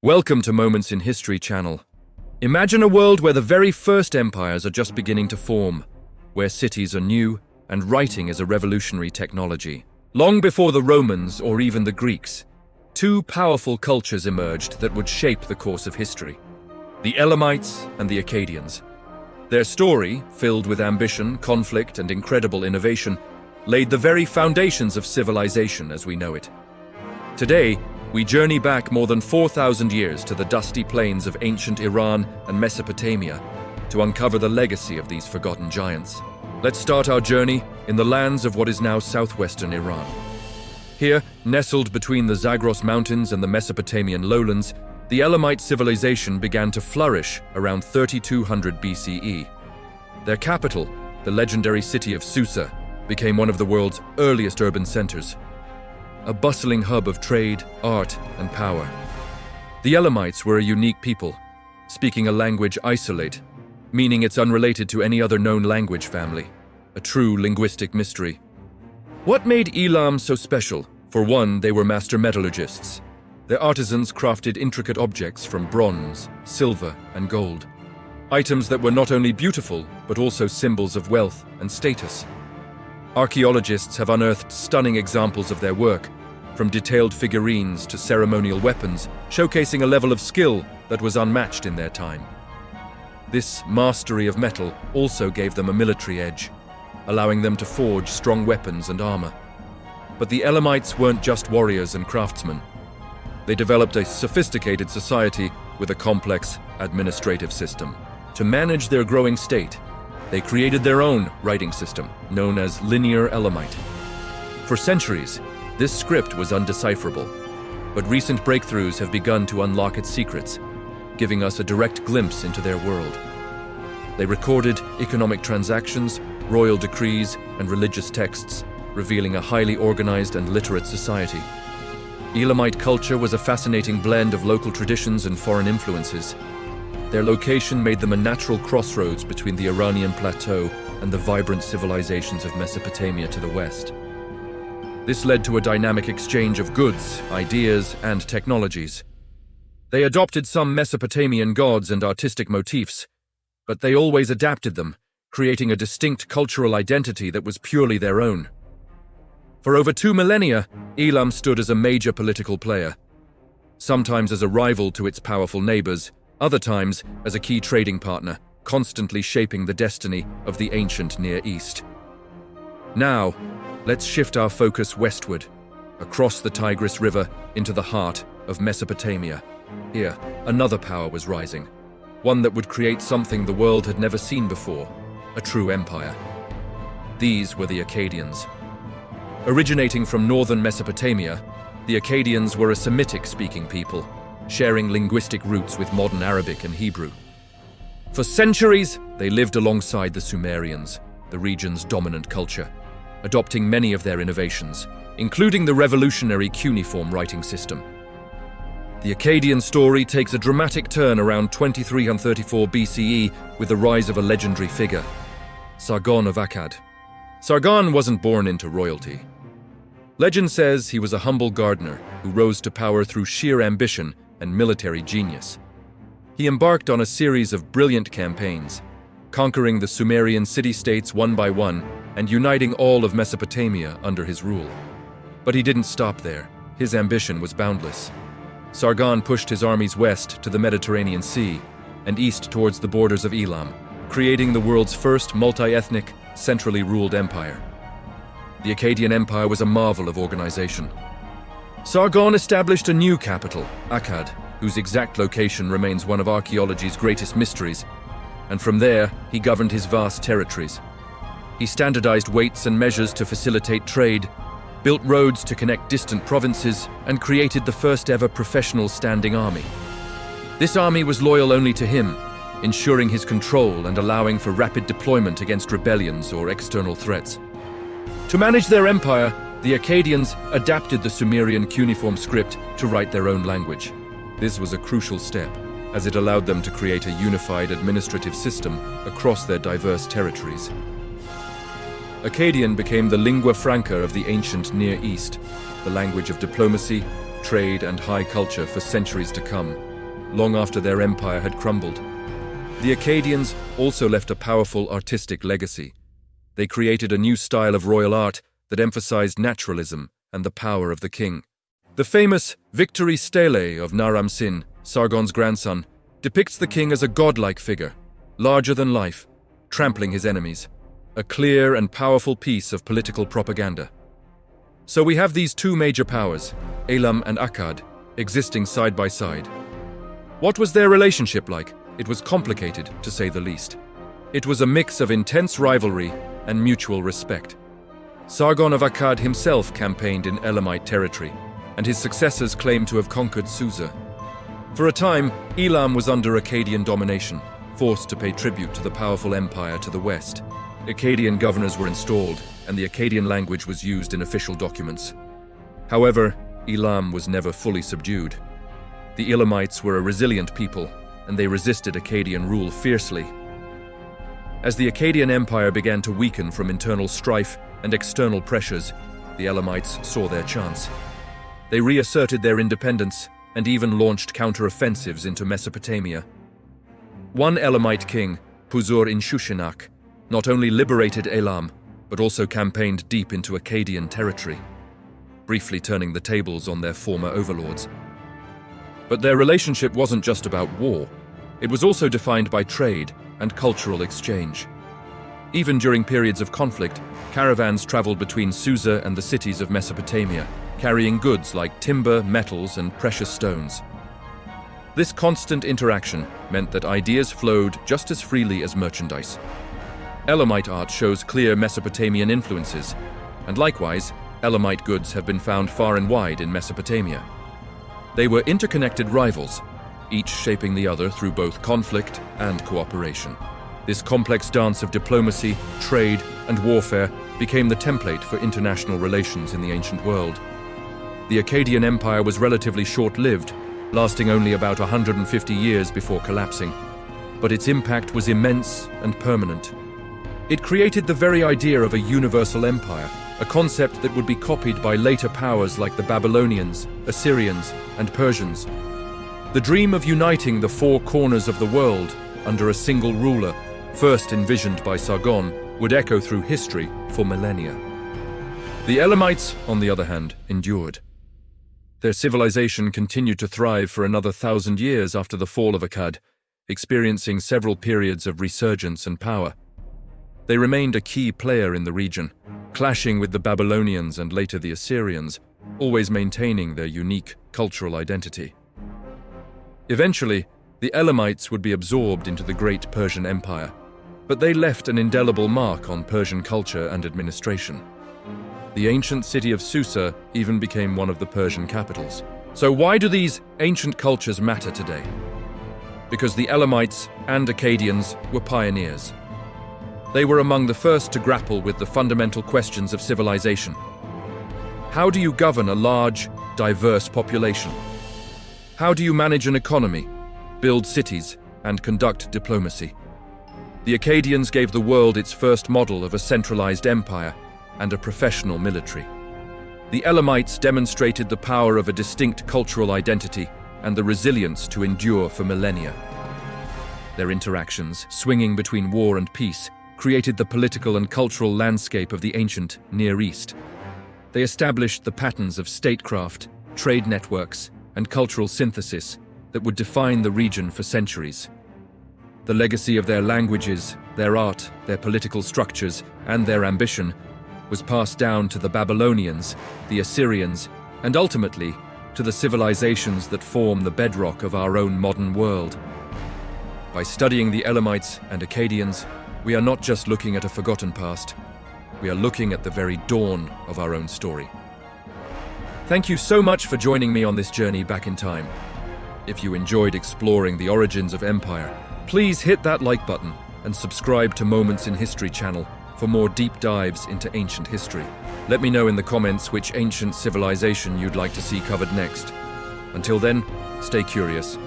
Welcome to Moments in History channel. Imagine a world where the very first empires are just beginning to form, where cities are new and writing is a revolutionary technology. Long before the Romans or even the Greeks, two powerful cultures emerged that would shape the course of history: the Elamites and the Akkadians. Their story, filled with ambition, conflict, and incredible innovation, laid the very foundations of civilization as we know it. Today, we journey back more than 4,000 years to the dusty plains of ancient Iran and Mesopotamia to uncover the legacy of these forgotten giants. Let's start our journey in the lands of what is now southwestern Iran. Here, nestled between the Zagros Mountains and the Mesopotamian lowlands, the Elamite civilization began to flourish around 3200 BCE. Their capital, the legendary city of Susa, became one of the world's earliest urban centers, a bustling hub of trade, art, and power. The Elamites were a unique people, speaking a language isolate, meaning it's unrelated to any other known language family, a true linguistic mystery. What made Elam so special? For one, they were master metallurgists. Their artisans crafted intricate objects from bronze, silver, and gold, items that were not only beautiful, but also symbols of wealth and status. Archaeologists have unearthed stunning examples of their work, from detailed figurines to ceremonial weapons, showcasing a level of skill that was unmatched in their time. This mastery of metal also gave them a military edge, allowing them to forge strong weapons and armor. But the Elamites weren't just warriors and craftsmen. They developed a sophisticated society with a complex administrative system. To manage their growing state, they created their own writing system, known as linear Elamite. For centuries, this script was undecipherable, but recent breakthroughs have begun to unlock its secrets, giving us a direct glimpse into their world. They recorded economic transactions, royal decrees, and religious texts, revealing a highly organized and literate society. Elamite culture was a fascinating blend of local traditions and foreign influences. Their location made them a natural crossroads between the Iranian plateau and the vibrant civilizations of Mesopotamia to the west. This led to a dynamic exchange of goods, ideas, and technologies. They adopted some Mesopotamian gods and artistic motifs, but they always adapted them, creating a distinct cultural identity that was purely their own. For over 2 millennia, Elam stood as a major political player, sometimes as a rival to its powerful neighbors, other times as a key trading partner, constantly shaping the destiny of the ancient Near East. Now, let's shift our focus westward, across the Tigris River into the heart of Mesopotamia. Here, another power was rising, one that would create something the world had never seen before, a true empire. These were the Akkadians. Originating from northern Mesopotamia, the Akkadians were a Semitic-speaking people, sharing linguistic roots with modern Arabic and Hebrew. For centuries, they lived alongside the Sumerians, the region's dominant culture, adopting many of their innovations, including the revolutionary cuneiform writing system. The Akkadian story takes a dramatic turn around 2334 BCE with the rise of a legendary figure, Sargon of Akkad. Sargon wasn't born into royalty. Legend says he was a humble gardener who rose to power through sheer ambition and military genius. He embarked on a series of brilliant campaigns, conquering the Sumerian city-states one by one and uniting all of Mesopotamia under his rule. But he didn't stop there. His ambition was boundless. Sargon pushed his armies west to the Mediterranean Sea and east towards the borders of Elam, creating the world's first multi-ethnic, centrally ruled empire. The Akkadian Empire was a marvel of organization. Sargon established a new capital, Akkad, whose exact location remains one of archaeology's greatest mysteries, and from there, he governed his vast territories. He standardized weights and measures to facilitate trade, built roads to connect distant provinces, and created the first-ever professional standing army. This army was loyal only to him, ensuring his control and allowing for rapid deployment against rebellions or external threats. To manage their empire, the Akkadians adapted the Sumerian cuneiform script to write their own language. This was a crucial step, as it allowed them to create a unified administrative system across their diverse territories. Akkadian became the lingua franca of the ancient Near East, the language of diplomacy, trade, and high culture for centuries to come. long after their empire had crumbled. The Akkadians also left a powerful artistic legacy. They created a new style of royal art that emphasized naturalism and the power of the king. The famous Victory Stele of Naram Sin, Sargon's grandson, depicts the king as a godlike figure, larger than life, trampling his enemies, a clear and powerful piece of political propaganda. So we have these two major powers, Elam and Akkad, existing side by side. What was their relationship like? It was complicated, to say the least. It was a mix of intense rivalry and mutual respect. Sargon of Akkad himself campaigned in Elamite territory, and his successors claimed to have conquered Susa. For a time, Elam was under Akkadian domination, forced to pay tribute to the powerful empire to the west. Akkadian governors were installed, and the Akkadian language was used in official documents. However, Elam was never fully subdued. The Elamites were a resilient people, and they resisted Akkadian rule fiercely. As the Akkadian Empire began to weaken from internal strife and external pressures, the Elamites saw their chance. They reasserted their independence and even launched counter-offensives into Mesopotamia. One Elamite king, Puzur-in-Shushinak, not only liberated Elam, but also campaigned deep into Akkadian territory, briefly turning the tables on their former overlords. But their relationship wasn't just about war. It was also defined by trade and cultural exchange. Even during periods of conflict, caravans traveled between Susa and the cities of Mesopotamia, carrying goods like timber, metals, and precious stones. This constant interaction meant that ideas flowed just as freely as merchandise. Elamite art shows clear Mesopotamian influences, and likewise, Elamite goods have been found far and wide in Mesopotamia. They were interconnected rivals, each shaping the other through both conflict and cooperation. This complex dance of diplomacy, trade, and warfare became the template for international relations in the ancient world. The Akkadian Empire was relatively short-lived, lasting only about 150 years before collapsing, but its impact was immense and permanent. It created the very idea of a universal empire, a concept that would be copied by later powers like the Babylonians, Assyrians, and Persians. The dream of uniting the four corners of the world under a single ruler, first envisioned by Sargon, would echo through history for millennia. The Elamites, on the other hand, endured. Their civilization continued to thrive for another 1,000 years after the fall of Akkad, experiencing several periods of resurgence and power. They remained a key player in the region, clashing with the Babylonians and later the Assyrians, always maintaining their unique cultural identity. Eventually, the Elamites would be absorbed into the great Persian Empire, but they left an indelible mark on Persian culture and administration. The ancient city of Susa even became one of the Persian capitals. So why do these ancient cultures matter today? Because the Elamites and Akkadians were pioneers. They were among the first to grapple with the fundamental questions of civilization. How do you govern a large, diverse population? How do you manage an economy, build cities, and conduct diplomacy? The Akkadians gave the world its first model of a centralized empire and a professional military. The Elamites demonstrated the power of a distinct cultural identity and the resilience to endure for millennia. Their interactions, swinging between war and peace, created the political and cultural landscape of the ancient Near East. They established the patterns of statecraft, trade networks, and cultural synthesis that would define the region for centuries. The legacy of their languages, their art, their political structures, and their ambition was passed down to the Babylonians, the Assyrians, and ultimately to the civilizations that form the bedrock of our own modern world. By studying the Elamites and Akkadians, we are not just looking at a forgotten past, we are looking at the very dawn of our own story. Thank you so much for joining me on this journey back in time. If you enjoyed exploring the origins of empire, please hit that like button and subscribe to Moments in History channel for more deep dives into ancient history. Let me know in the comments which ancient civilization you'd like to see covered next. Until then, stay curious